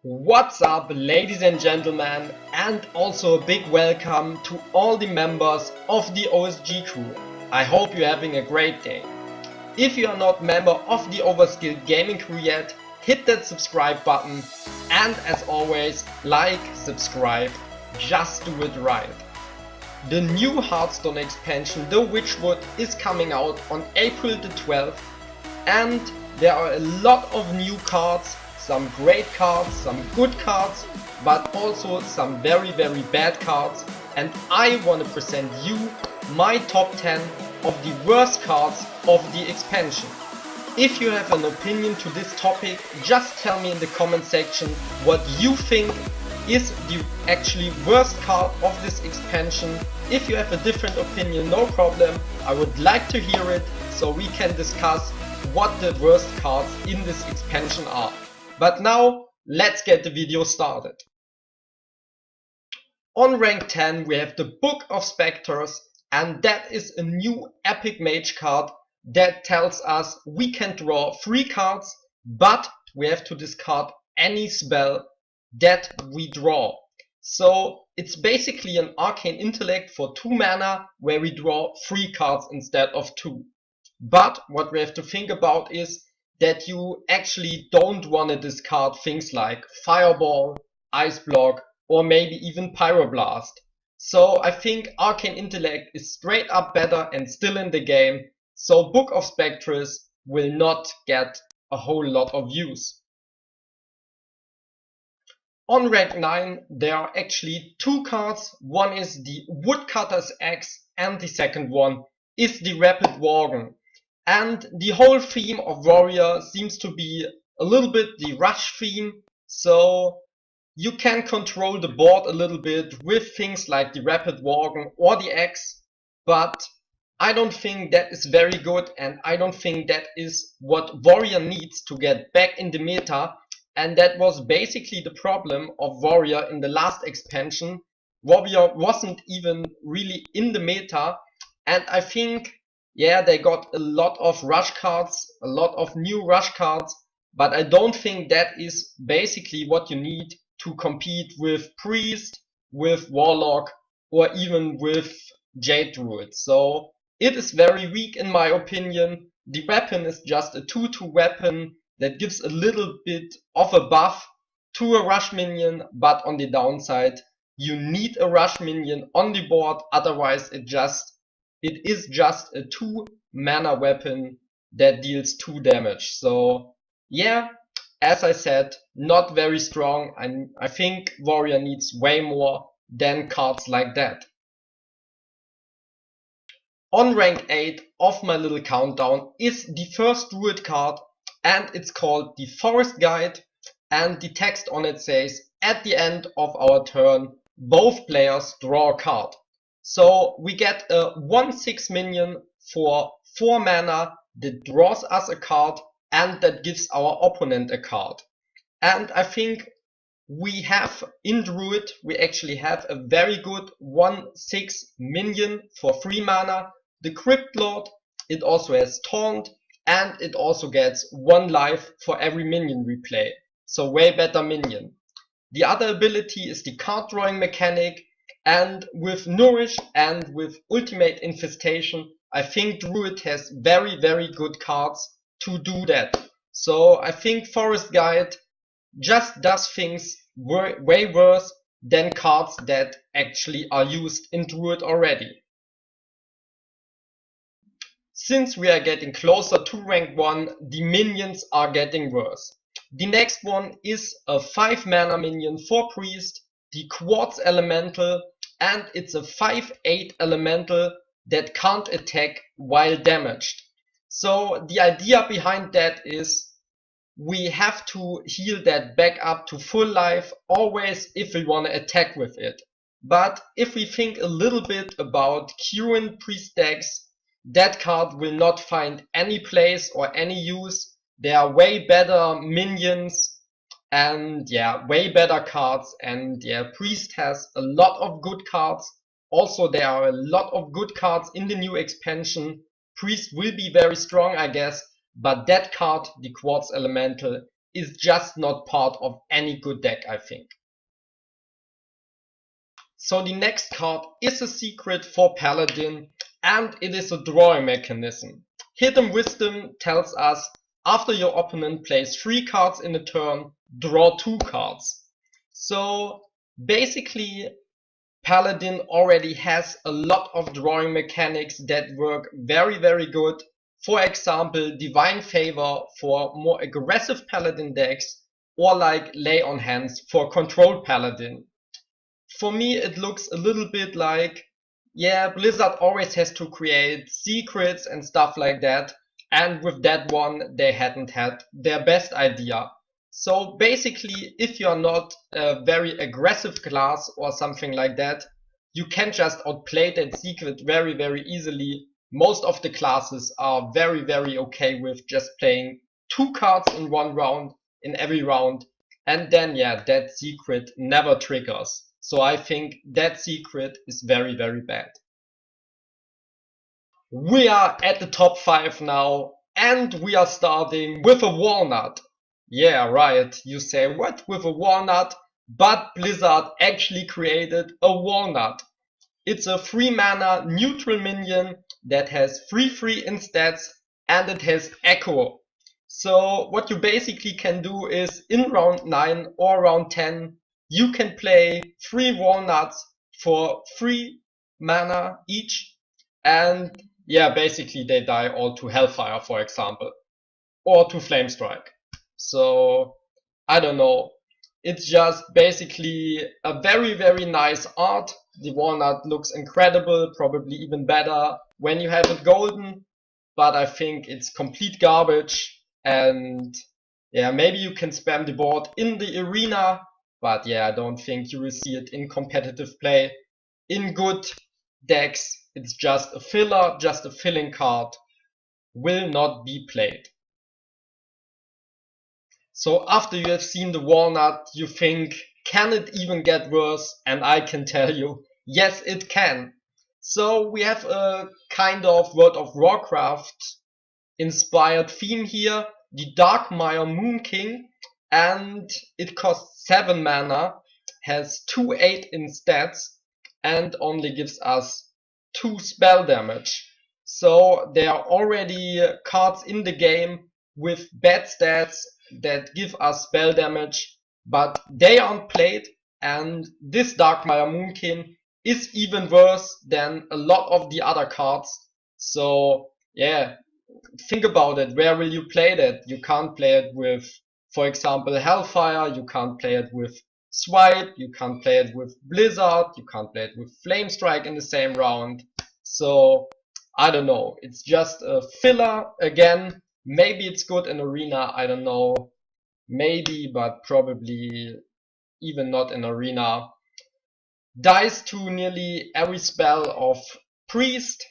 What's up, ladies and gentlemen, and also a big welcome to all the members of the OSG crew. I hope you're having a great day. If you are not member of the Overskilled Gaming crew yet, hit that subscribe button, and as always, like, subscribe, just do it right. The new Hearthstone expansion The Witchwood is coming out on April the 12th, and there are a lot of new cards. Some great cards, some good cards, but also some very bad cards, and I want to present you my top 10 of the worst cards of the expansion. If you have an opinion to this topic, just tell me in the comment section what you think is the actually worst card of this expansion. If you have a different opinion, no problem, I would like to hear it so we can discuss what the worst cards in this expansion are. But now, let's get the video started. On rank 10 we have the Book of Specters, and that is a new epic mage card that tells us we can draw 3 cards, but we have to discard any spell that we draw. So it's basically an arcane intellect for 2 mana where we draw 3 cards instead of 2. But what we have to think about is that you actually don't want to discard things like Fireball, Ice Block, or maybe even Pyroblast. So I think Arcane Intellect is straight up better and still in the game, so Book of Specters will not get a whole lot of use. On rank 9 there are actually 2 cards. One is the Woodcutter's Axe and the second one is the Rabid Worgen. And the whole theme of Warrior seems to be a little bit the rush theme, so you can control the board a little bit with things like the Rabid Worgen or the Axe, but I don't think that is very good, and I don't think that is what Warrior needs to get back in the meta, and that was basically the problem of Warrior in the last expansion. Warrior wasn't even really in the meta, and I think they got a lot of rush cards, a lot of new rush cards, but I don't think that is basically what you need to compete with Priest, with Warlock, or even with Jade Druid. So it is very weak in my opinion. The weapon is just a 2/2 weapon that gives a little bit of a buff to a rush minion, but on the downside, you need a rush minion on the board, otherwise it is just a 2 mana weapon that deals 2 damage. So yeah, as I said, not very strong. I think Warrior needs way more than cards like that. On rank 8 of my little countdown is the first Druid card, and it's called the Forest Guide, and the text on it says, at the end of our turn, both players draw a card. So we get a 1/6 minion for 4 mana that draws us a card and that gives our opponent a card. And I think we have in Druid, we actually have a very good 1/6 minion for 3 mana. The Crypt Lord, it also has Taunt, and it also gets 1 life for every minion we play. So way better minion. The other ability is the card drawing mechanic. And with Nourish and with Ultimate Infestation, I think Druid has very good cards to do that. So I think Forest Guide just does things way worse than cards that actually are used in Druid already. Since we are getting closer to rank 1, the minions are getting worse. The next one is a 5 mana minion for Priest, the Quartz Elemental, and it's a 5/8 elemental that can't attack while damaged. So the idea behind that is we have to heal that back up to full life always if we want to attack with it. But if we think a little bit about Current Priest decks, that card will not find any place or any use. There are way better minions and way better cards, and Priest has a lot of good cards. Also there are a lot of good cards in the new expansion. Priest will be very strong, I guess, but that card, the Quartz Elemental, is just not part of any good deck, I think. So the next card is a secret for Paladin, and it is a drawing mechanism. Hidden Wisdom tells us after your opponent plays 3 cards in a turn, draw 2 cards. So basically Paladin already has a lot of drawing mechanics that work very, very good. For example, Divine Favor for more aggressive Paladin decks, or like Lay on Hands for controlled Paladin. For me, it looks a little bit like, yeah, Blizzard always has to create secrets and stuff like that, and with that one, they hadn't had their best idea. So basically, if you're not a very aggressive class or something like that, you can just outplay that secret very, very easily. Most of the classes are very, very okay with just playing 2 cards in one round, in every round, and then yeah, that secret never triggers. So I think that secret is very, very bad. We are at the top 5 now, and we are starting with a Walnut. Yeah, right, you say, what, with a Walnut? But Blizzard actually created a Walnut. It's a 3 mana neutral minion that has 3/3 in stats, and it has Echo. So what you basically can do is in round 9 or round 10, you can play 3 Walnuts for 3 mana each, and yeah, basically they die all to Hellfire, for example, or to Flame Strike. So I don't know. It's just basically a very, very nice art. The Walnut looks incredible, probably even better when you have it golden, but I think it's complete garbage. And yeah, maybe you can spam the board in the arena, but yeah, I don't think you will see it in competitive play. In good decks, it's just a filler, just a filling card, will not be played. So after you have seen the Walnut, you think, can it even get worse? And I can tell you, yes, it can. So we have a kind of World of Warcraft inspired theme here, the Darkmire Moonkin, and it costs 7 mana, has 2/8 in stats, and only gives us 2 spell damage. So there are already cards in the game with bad stats that give us spell damage, but they aren't played, and this Darkmire Moonkin is even worse than a lot of the other cards. So yeah, think about it. Where will you play that? You can't play it with, for example, Hellfire, you can't play it with Swipe, you can't play it with Blizzard, you can't play it with Flame Strike in the same round. So I don't know, it's just a filler again. Maybe it's good in arena, I don't know. Maybe, but probably even not in arena. Dies to nearly every spell of Priest.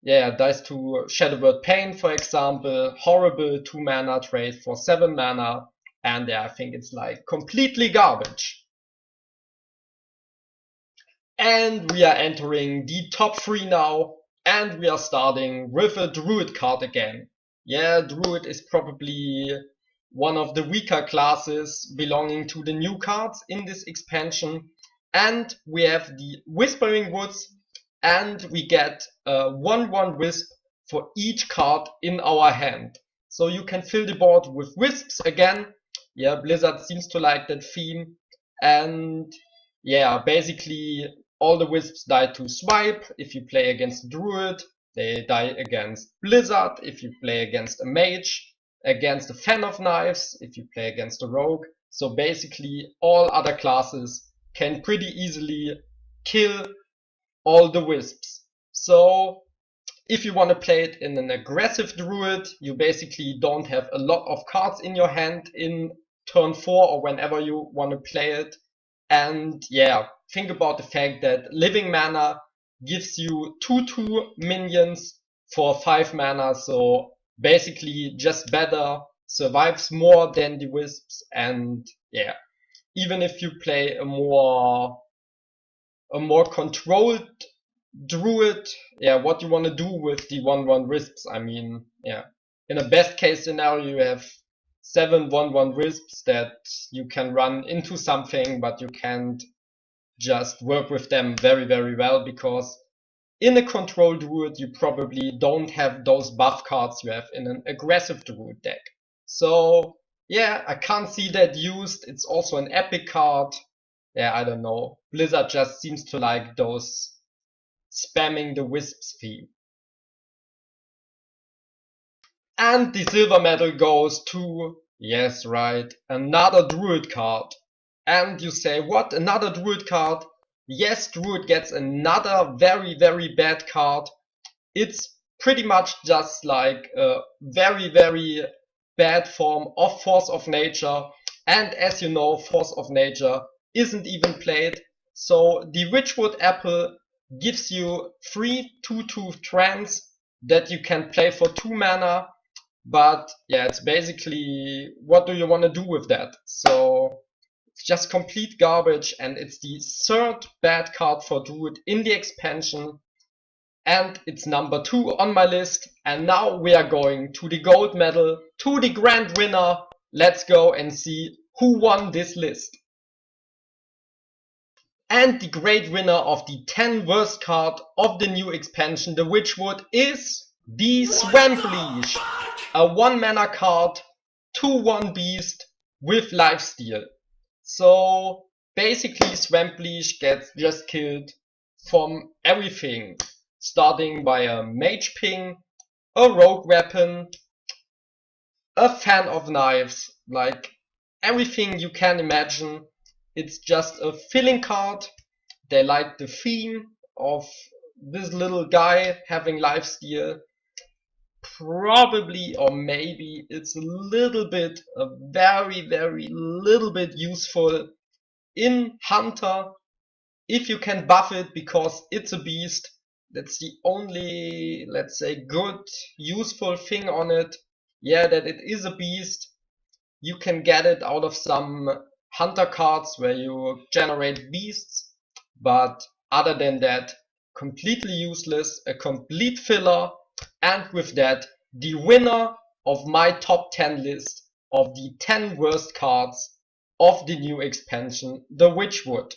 Yeah, dies to Shadowbird Pain, for example. Horrible 2 mana trade for 7 mana. And yeah, I think it's like completely garbage. And we are entering the top 3 now. And we are starting with a Druid card again. Yeah, Druid is probably one of the weaker classes belonging to the new cards in this expansion. And we have the Whispering Woods, and we get a 1/1 Wisp for each card in our hand. So you can fill the board with Wisps again. Yeah, Blizzard seems to like that theme. And yeah, basically all the Wisps die to Swipe if you play against Druid. They die against Blizzard if you play against a Mage. Against a Fan of Knives if you play against a Rogue. So basically all other classes can pretty easily kill all the Wisps. So if you want to play it in an aggressive Druid, you basically don't have a lot of cards in your hand in turn 4 or whenever you want to play it. And yeah, think about the fact that Living Mana gives you 2/2 minions for 5 mana, so basically just better, survives more than the Wisps, and yeah, even if you play a more controlled Druid, yeah, what you want to do with the 1/1 Wisps? I mean, yeah, in a best case scenario you have 7/1/1 wisps that you can run into something, but you can't just work with them very, very well, because in a control druid you probably don't have those buff cards you have in an aggressive druid deck. So yeah, I can't see that used. It's also an epic card. Yeah, I don't know. Blizzard just seems to like those spamming the wisps theme. And the silver medal goes to, yes, right, another druid card. And you say, what, another druid card? Yes, druid gets another very, very bad card. It's pretty much just like a very, very bad form of Force of Nature. And as you know, Force of Nature isn't even played. So the Witchwood apple gives you 3 2/2 trance that you can play for 2 mana. But yeah, it's basically, what do you want to do with that? So it's just complete garbage, and it's the 3rd bad card for Druid in the expansion. And it's number 2 on my list. And now we are going to the gold medal, to the grand winner. Let's go and see who won this list. And the great winner of the 10 worst card of the new expansion, the Witchwood, is the Swamp Leech. A 1 mana card, 2/1 beast with lifesteal. So basically Swamp Leech gets just killed from everything, starting by a mage ping, a rogue weapon, a fan of knives, like everything you can imagine. It's just a filling card. They like the theme of this little guy having lifesteal. Probably, or maybe it's a little bit, a very, very little bit useful in Hunter if you can buff it, because it's a beast. That's the only, let's say, good, useful thing on it. Yeah, that it is a beast. You can get it out of some Hunter cards where you generate beasts, but other than that, completely useless, a complete filler. And with that, the winner of my top 10 list of the 10 worst cards of the new expansion, the Witchwood.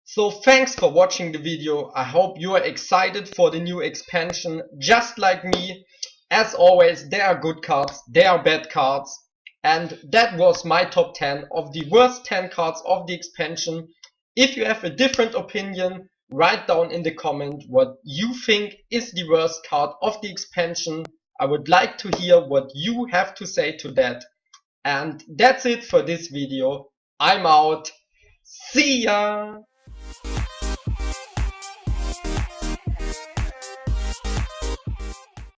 So thanks for watching the video. I hope you are excited for the new expansion just like me. As always, there are good cards, there are bad cards. And that was my top 10 of the worst 10 cards of the expansion. If you have a different opinion, write down in the comment what you think is the worst card of the expansion. I would like to hear what you have to say to that. And that's it for this video. I'm out. See ya!